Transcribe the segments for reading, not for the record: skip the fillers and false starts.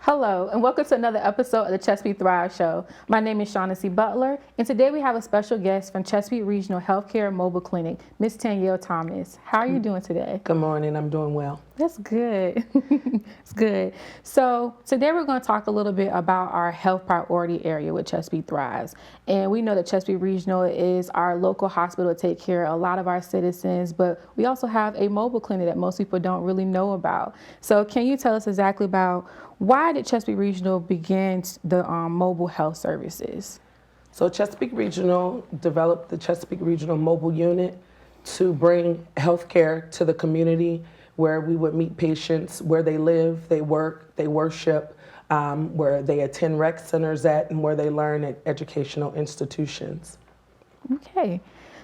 Hello, and welcome to another episode of the Chesapeake Thrive Show. My name is Shaughnessy Butler, and today we have a special guest from Chesapeake Regional Healthcare Mobile Clinic, Ms. Tanyelle Thomas. How are you doing today? Good morning. I'm doing well. That's good. It's good. So today we're going to talk a little bit about our health priority area with Chesapeake Thrives. And we know that Chesapeake Regional is our local hospital to take care of a lot of our citizens, but we also have a mobile clinic that most people don't really know about. So can you tell us exactly about why did Chesapeake Regional begin the mobile health services? So Chesapeake Regional developed the Chesapeake Regional Mobile Unit to bring healthcare to the community where we would meet patients where they live, they work, they worship, where they attend rec centers at, and where they learn at educational institutions. Okay.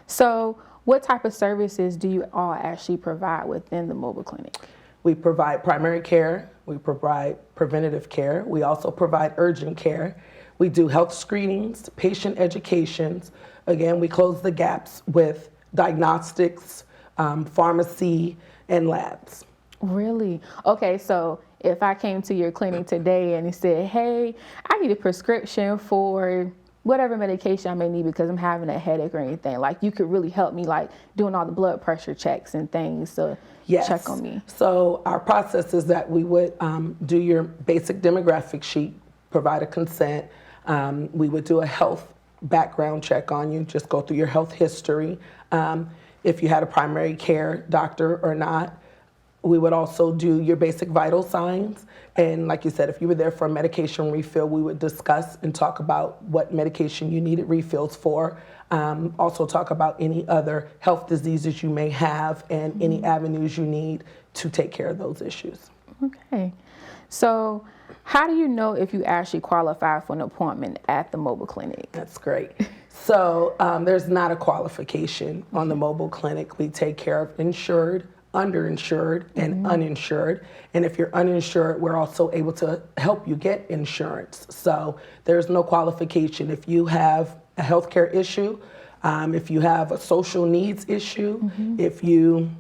So what type of services do you all actually provide within the mobile clinic? We provide primary care, we provide preventative care, we also provide urgent care. We do health screenings, patient educations. Again, we close the gaps with diagnostics, pharmacy, and labs. Really? Okay, so if I came to your clinic today and it said, hey, I need a prescription for whatever medication I may need because I'm having a headache or anything, like you could really help me like doing all the blood pressure checks and things to check on me. So our process is that we would do your basic demographic sheet, provide a consent. We would do a health background check on you, just go through your health history. If you had a primary care doctor or not. We would also do your basic vital signs. And like you said, if you were there for a medication refill, we would discuss and talk about what medication you needed refills for. Also talk about any other health diseases you may have and any avenues you need to take care of those issues. Okay. So how do you know if you actually qualify for an appointment at the mobile clinic? That's great. So there's not a qualification on the mobile clinic. We take care of insured, underinsured, and uninsured. And if you're uninsured, we're also able to help you get insurance. So there's no qualification. If you have a healthcare issue, if you have a social needs issue, if you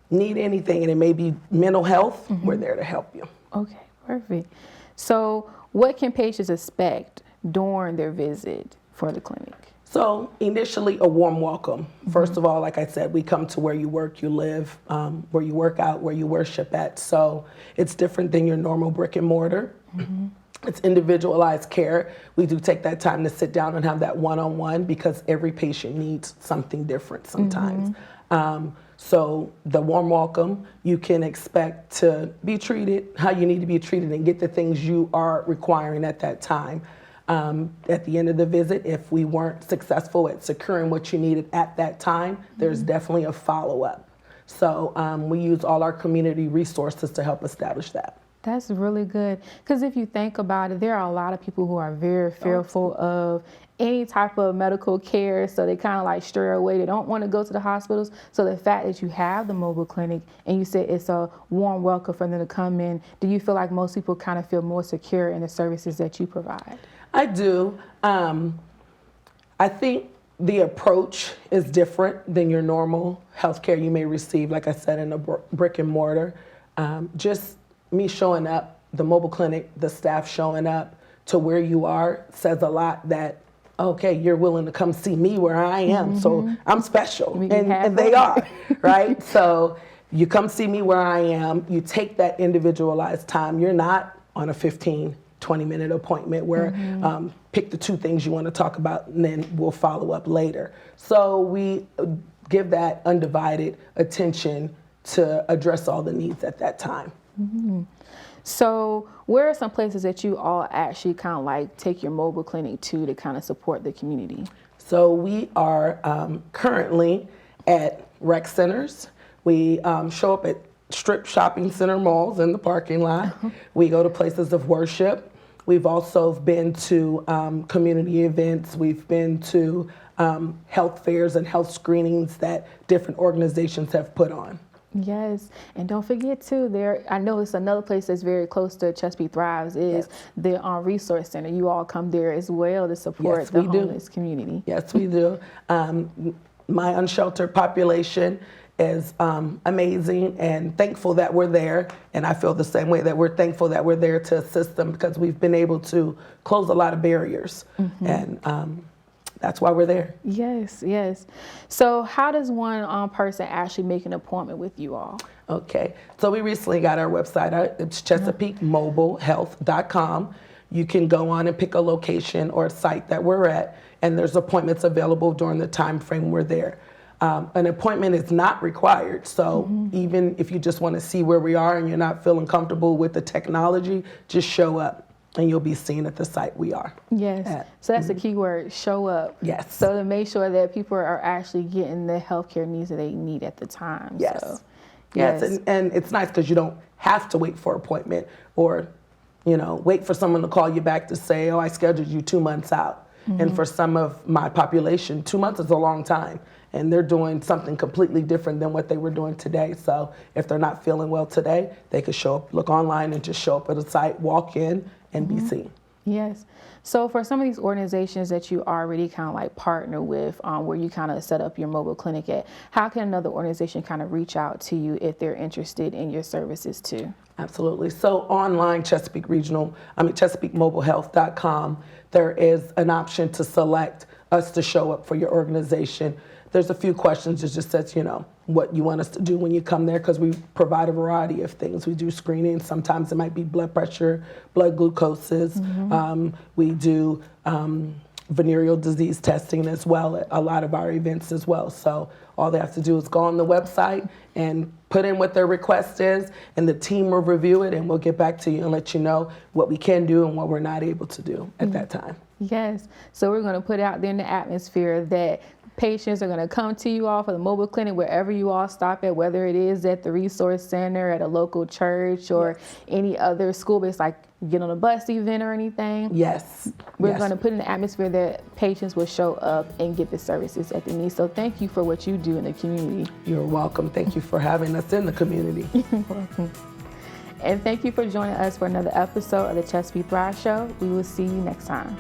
need anything, and it may be mental health, we're there to help you. Okay, perfect. So what can patients expect during their visit for the clinic? So initially a warm welcome. First of all, like I said, we come to where you work, you live, where you work out, where you worship at. So it's different than your normal brick and mortar. It's individualized care. We do take that time to sit down and have that one-on-one because every patient needs something different sometimes. So the warm welcome, you can expect to be treated how you need to be treated and get the things you are requiring at that time. At the end of the visit, if we weren't successful at securing what you needed at that time, there's definitely a follow-up. So we use all our community resources to help establish that. That's really good. Because if you think about it, there are a lot of people who are very fearful of any type of medical care. So they kind of like stray away. They don't want to go to the hospitals. So the fact that you have the mobile clinic and you said it's a warm welcome for them to come in, do you feel like most people kind of feel more secure in the services that you provide? I do. I think the approach is different than your normal healthcare you may receive, like I said, in a brick and mortar. Just me showing up, the mobile clinic, the staff showing up to where you are says a lot that, okay, you're willing to come see me where I am, so I'm special, and they are, right? So you come see me where I am, you take that individualized time. You're not on a 15-20-minute appointment where pick the two things you want to talk about and then we'll follow up later. So we give that undivided attention to address all the needs at that time. So where are some places that you all actually kind of like take your mobile clinic to kind of support the community? So we are currently at rec centers. We show up at strip shopping center malls in the parking lot. We go to places of worship. We've also been to community events. We've been to health fairs and health screenings that different organizations have put on. Yes, and don't forget too, I know it's another place that's very close to Chesapeake Thrives is the Resource Center. You all come there as well to support the homeless community. Yes, we do. my unsheltered population is amazing and thankful that we're there. And I feel the same way, that we're thankful that we're there to assist them, because we've been able to close a lot of barriers. And that's why we're there. Yes, yes. So how does one person actually make an appointment with you all? Okay, so we recently got our website out. It's ChesapeakeMobileHealth.com. You can go on and pick a location or a site that we're at, and there's appointments available during the time frame we're there. An appointment is not required, so even if you just want to see where we are and you're not feeling comfortable with the technology, just show up and you'll be seen at the site we are. Yes. So that's the key word, show up. Yes. So to make sure that people are actually getting the healthcare needs that they need at the time. Yes. So, Yes, and it's nice because you don't have to wait for an appointment, or, wait for someone to call you back to say, oh, I scheduled you 2 months out. And for some of my population, 2 months is a long time, and they're doing something completely different than what they were doing today. So if they're not feeling well today, they could show up, look online and just show up at a site, walk in and be seen. Yes. So for some of these organizations that you already kind of like partner with, where you kind of set up your mobile clinic at, how can another organization kind of reach out to you if they're interested in your services too? Absolutely. So online, ChesapeakeMobileHealth.com, there is an option to select us to show up for your organization. There's a few questions. It just says, what you want us to do when you come there, because we provide a variety of things. We do screening. Sometimes it might be blood pressure, blood glucoses. We do venereal disease testing as well at a lot of our events as well. So all they have to do is go on the website and put in what their request is, and the team will review it, and we'll get back to you and let you know what we can do and what we're not able to do at that time. Yes. So we're going to put out there in the atmosphere that patients are going to come to you all for the mobile clinic wherever you all stop at, whether it is at the resource center, at a local church, or any other school-based, like get on a bus event or anything. Yes. We're going to put in the atmosphere that patients will show up and get the services that they need. So thank you for what you do in the community. You're welcome. Thank you for having us in the community. You're welcome. And thank you for joining us for another episode of the Chesapeake Thrive Show. We will see you next time.